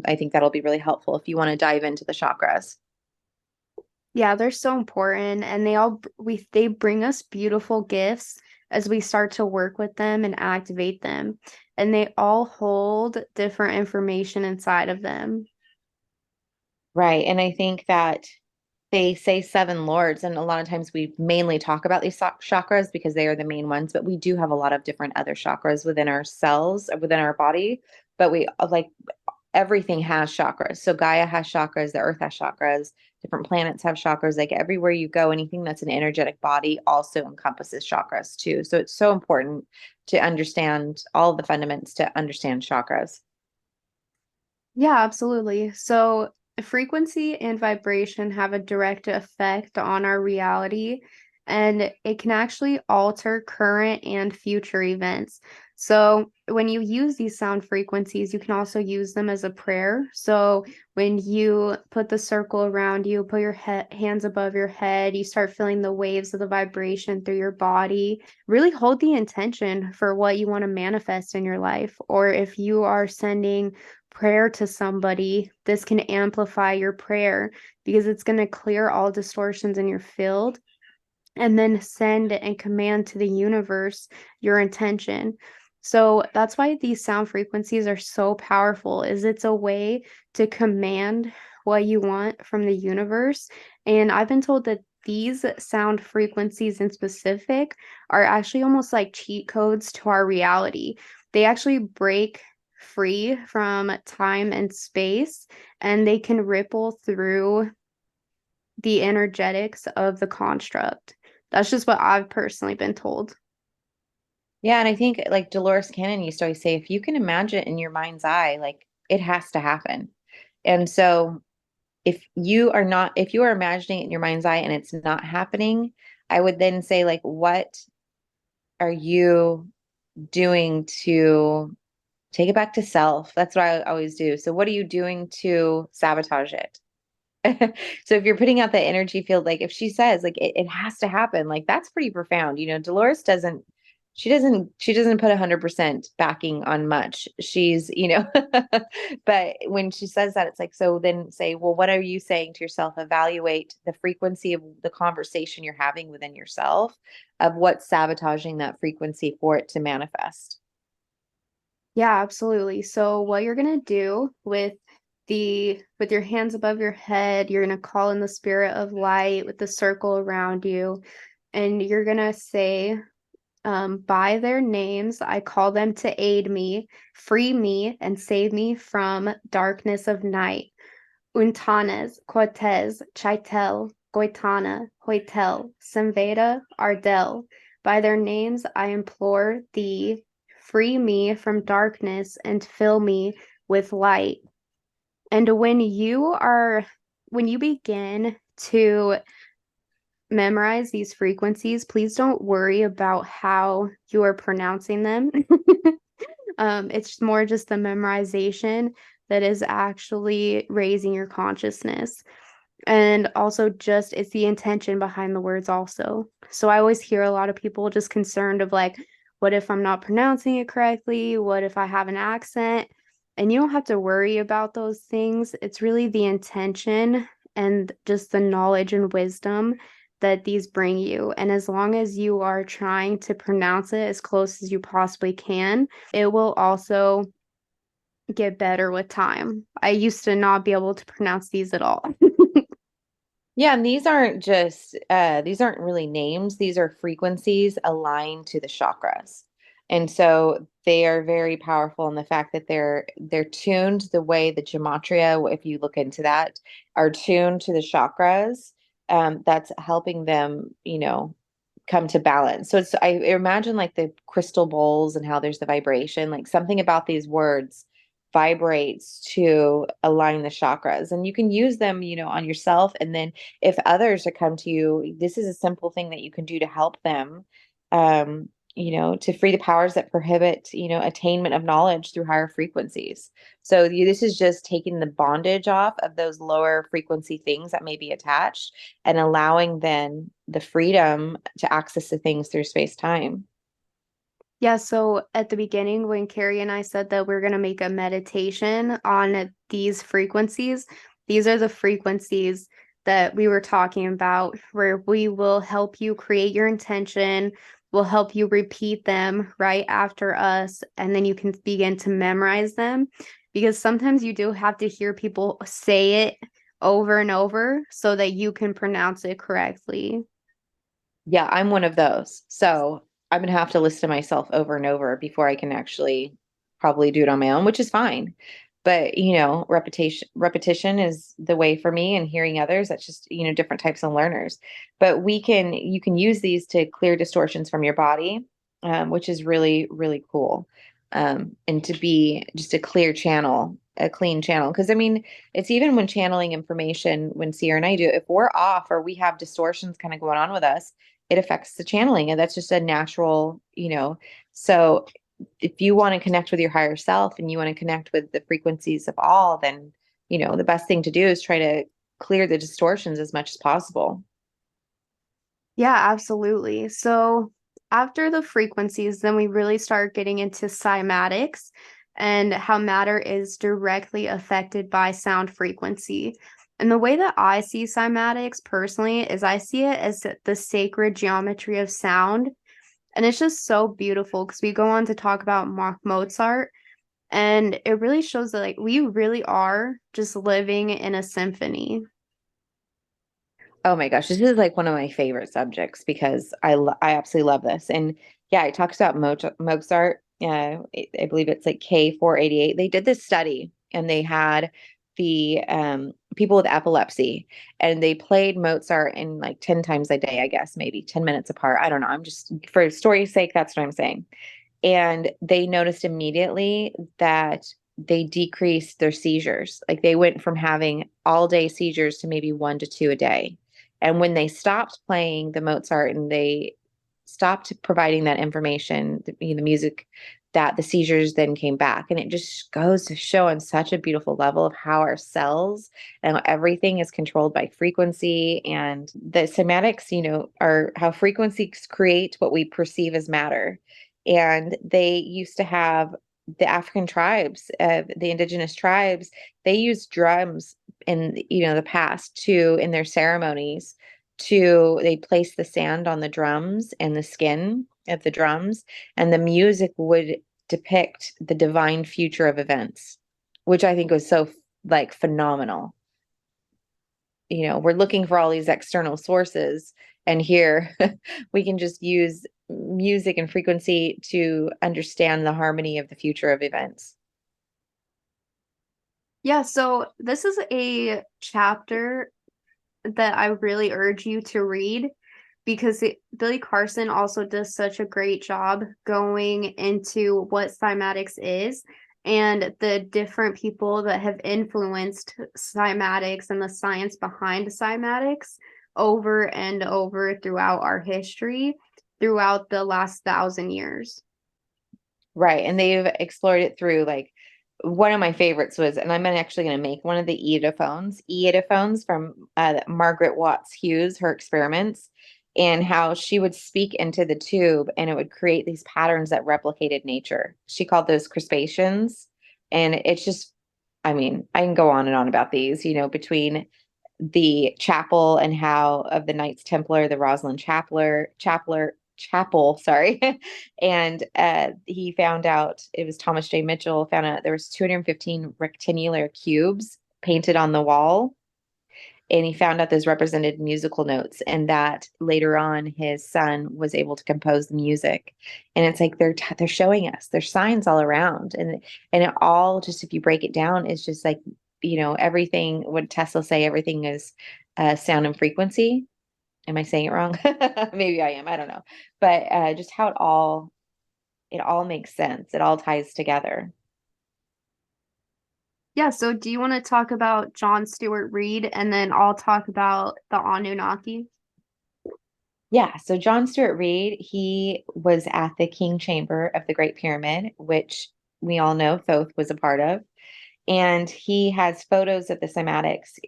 I think that'll be really helpful if you want to dive into the chakras. Yeah, they're so important and they bring us beautiful gifts as we start to work with them and activate them. And they all hold different information inside of them. Right. And I think that they say seven lords, and a lot of times we mainly talk about these chakras because they are the main ones, but we do have a lot of different other chakras within ourselves, within our body. But we like everything has chakras. So Gaia has chakras, the earth has chakras, different planets have chakras. Like everywhere you go, anything that's an energetic body also encompasses chakras too. So it's so important to understand all of the fundamentals to understand chakras. Yeah, absolutely. So, frequency and vibration have a direct effect on our reality, and it can actually alter current and future events. So, when you use these sound frequencies, you can also use them as a prayer. So, when you put the circle around you, put your hands above your head, you start feeling the waves of the vibration through your body. Really hold the intention for what you want to manifest in your life. Or if you are sending prayer to somebody, this can amplify your prayer because it's going to clear all distortions in your field and then send and command to the universe your intention. So that's why these sound frequencies are so powerful is it's a way to command what you want from the universe. And I've been told that these sound frequencies in specific are actually almost like cheat codes to our reality. They actually break free from time and space and they can ripple through the energetics of the construct. That's just what I've personally been told. Yeah, and I think like Dolores Cannon used to always say, if you can imagine it in your mind's eye, like it has to happen. And so if you are imagining it in your mind's eye and it's not happening, I would then say, like, what are you doing to take it back to self? That's what I always do. So what are you doing to sabotage it? So if you're putting out the energy field, like if she says like it has to happen, like that's pretty profound. Dolores doesn't she doesn't put 100% backing on much. She's, but when she says that, it's like, so then say, well, what are you saying to yourself? Evaluate the frequency of the conversation you're having within yourself of what's sabotaging that frequency for it to manifest. Yeah, absolutely. So what you're gonna do with your hands above your head, you're gonna call in the spirit of light with the circle around you, and you're gonna say, by their names, I call them to aid me, free me, and save me from darkness of night. Untanes, Cortez, Chitel, Goitana, Hoitel, Semveda, Ardell. By their names I implore thee, free me from darkness and fill me with light. And when you begin to memorize these frequencies, please don't worry about how you are pronouncing them. It's more just the memorization that is actually raising your consciousness. And also, just it's the intention behind the words, also. So, I always hear a lot of people just concerned of like, what if I'm not pronouncing it correctly? What if I have an accent? And you don't have to worry about those things. It's really the intention and just the knowledge and wisdom that these bring you. And as long as you are trying to pronounce it as close as you possibly can, it will also get better with time. I used to not be able to pronounce these at all. Yeah, and these aren't really names. These are frequencies aligned to the chakras. And so they are very powerful in the fact that they're tuned the way the gematria, if you look into that, are tuned to the chakras. That's helping them, come to balance. So I imagine like the crystal bowls and how there's the vibration, like something about these words vibrates to align the chakras. And you can use them, on yourself. And then if others are come to you, this is a simple thing that you can do to help them, to free the powers that prohibit, attainment of knowledge through higher frequencies. So this is just taking the bondage off of those lower frequency things that may be attached and allowing then the freedom to access the things through space time. Yeah, so at the beginning, when Carrie and I said that we're going to make a meditation on these frequencies, these are the frequencies that we were talking about, where we will help you create your intention, we'll help you repeat them right after us, and then you can begin to memorize them. Because sometimes you do have to hear people say it over and over so that you can pronounce it correctly. Yeah, I'm one of those. So I'm gonna have to listen to myself over and over before I can actually probably do it on my own, which is fine. But repetition is the way for me, and hearing others, that's just, different types of learners. But you can use these to clear distortions from your body, which is really, really cool. And to be just a clear channel, a clean channel. Because I mean, it's even when channeling information, when Ceirra and I do, if we're off or we have distortions kind of going on with us, it affects the channeling, and that's just a natural, so if you want to connect with your higher self and you want to connect with the frequencies of all, then the best thing to do is try to clear the distortions as much as possible. Yeah, absolutely. So after the frequencies, then we really start getting into cymatics and how matter is directly affected by sound frequency. And the way that I see cymatics personally is I see it as the sacred geometry of sound. And it's just so beautiful because we go on to talk about Mozart, and it really shows that like we really are just living in a symphony. Oh my gosh, this is like one of my favorite subjects because I absolutely love this. And yeah, it talks about Mozart. I believe it's like K488. They did this study and they had the people with epilepsy, and they played Mozart in like 10 times a day, I guess, maybe 10 minutes apart. I don't know. I'm just, for story's sake, that's what I'm saying. And they noticed immediately that they decreased their seizures. Like they went from having all day seizures to maybe 1 to 2 a day. And when they stopped playing the Mozart and they stopped providing that information, the music, that the seizures then came back. And it just goes to show on such a beautiful level of how our cells and everything is controlled by frequency. And the cymatics, are how frequencies create what we perceive as matter. And they used to have the African tribes, the indigenous tribes, they used drums in the past to in their ceremonies to they place the sand on the drums and the skin of the drums, and the music would depict the divine future of events, which I think was so like phenomenal. We're looking for all these external sources, and here we can just use music and frequency to understand the harmony of the future of events. Yeah, so this is a chapter that I really urge you to read because Billy Carson also does such a great job going into what cymatics is and the different people that have influenced cymatics and the science behind cymatics over and over throughout our history, throughout the last 1,000 years. Right. And they've explored it through like one of my favorites was, and I'm actually going to make one of the eidophones from Margaret Watts Hughes, her experiments, and how she would speak into the tube and it would create these patterns that replicated nature. She called those crispations. And it's just, I mean, I can go on and on about these, between the chapel and how of the Knights Templar, the Rosalind Chapel, sorry. And he found out it was Thomas J. Mitchell found out there was 215 rectangular cubes painted on the wall. And he found out those represented musical notes, and that later on his son was able to compose the music. And it's like they're showing us there's signs all around, and it all just if you break it down, it's just like everything. What Tesla say? Everything is sound and frequency. Am I saying it wrong? Maybe I am. I don't know. But just how it all makes sense. It all ties together. Yeah, so do you want to talk about John Stewart Reed and then I'll talk about the Anunnaki? Yeah. So John Stewart Reed, he was at the King Chamber of the Great Pyramid, which we all know Thoth was a part of. And he has photos of the cymatics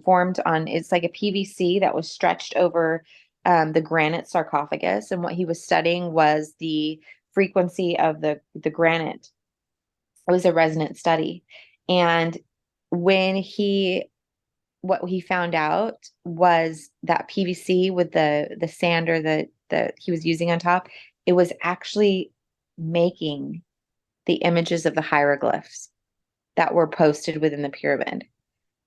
formed on, it's like a PVC that was stretched over the granite sarcophagus. And what he was studying was the frequency of the granite. It was a resonant study. And when he what he found out was that PVC with the sand or the he was using on top, it was actually making the images of the hieroglyphs that were posted within the pyramid.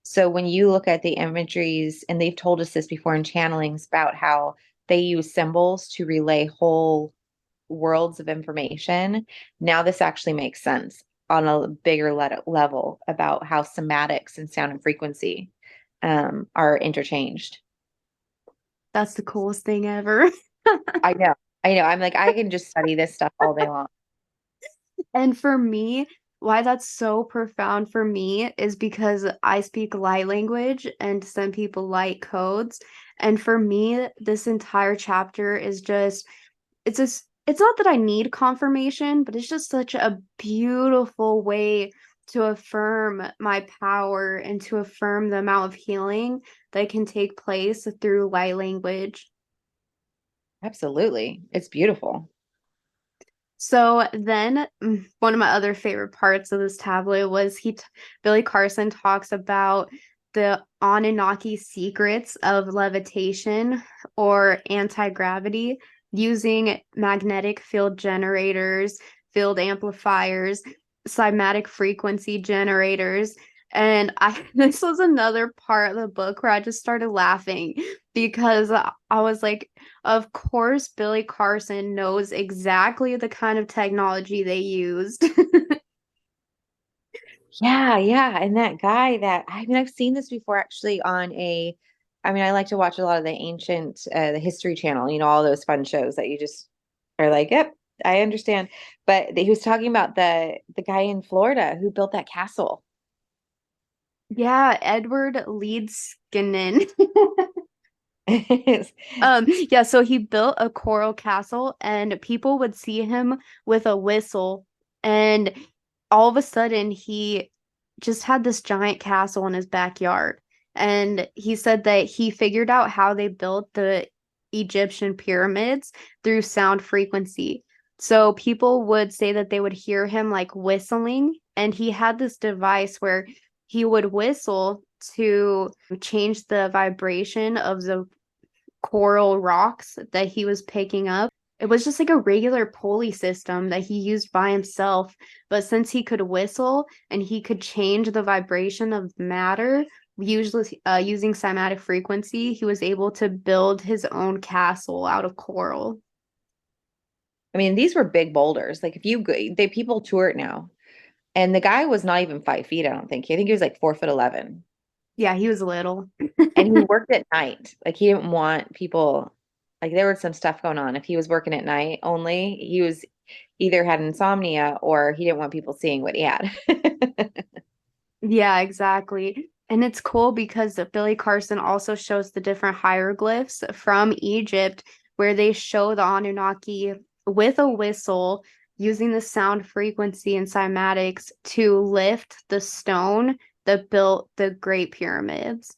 So when you look at the imageries, and they've told us this before in channelings about how they use symbols to relay whole worlds of information, now this actually makes sense on a bigger level about how cymatics and sound and frequency are interchanged. That's the coolest thing ever. I know. I know. I'm like, I can just study this stuff all day long. And for me, why that's so profound for me is because I speak light language and some people light codes. And for me, this entire chapter is just, it's not that I need confirmation, but it's just such a beautiful way to affirm my power and to affirm the amount of healing that can take place through light language. Absolutely. It's beautiful. So then, one of my other favorite parts of this tablet was Billy Carson talks about the Anunnaki secrets of levitation or anti-gravity using magnetic field generators, field amplifiers, cymatic frequency generators. And I this was another part of the book where I just started laughing because I was like, of course, Billy Carson knows exactly the kind of technology they used. Yeah, yeah. And that guy that, I mean, I've seen this before actually on I mean, I like to watch a lot of the ancient, the History Channel, all those fun shows that you just are like, yep, I understand. But he was talking about the guy in Florida who built that castle. Yeah, Edward Leedskinen. It's- Yeah, so he built a coral castle and people would see him with a whistle and all of a sudden he just had this giant castle in his backyard. And he said that he figured out how they built the Egyptian pyramids through sound frequency. So people would say that they would hear him like whistling, and he had this device where he would whistle to change the vibration of the coral rocks that he was picking up. It was just like a regular pulley system that he used by himself. But since he could whistle and he could change the vibration of matter, usually using cymatic frequency, he was able to build his own castle out of coral. I mean, these were big boulders. Like if you go, people tour it now. And the guy was not even 5 feet, I don't think. I think he was like 4 foot 11. Yeah, he was little. And he worked at night. Like he didn't want people, like there was some stuff going on. If he was working at night only, he was either had insomnia or he didn't want people seeing what he had. Yeah, exactly. And it's cool because Billy Carson also shows the different hieroglyphs from Egypt where they show the Anunnaki with a whistle using the sound frequency and cymatics to lift the stone that built the Great Pyramids.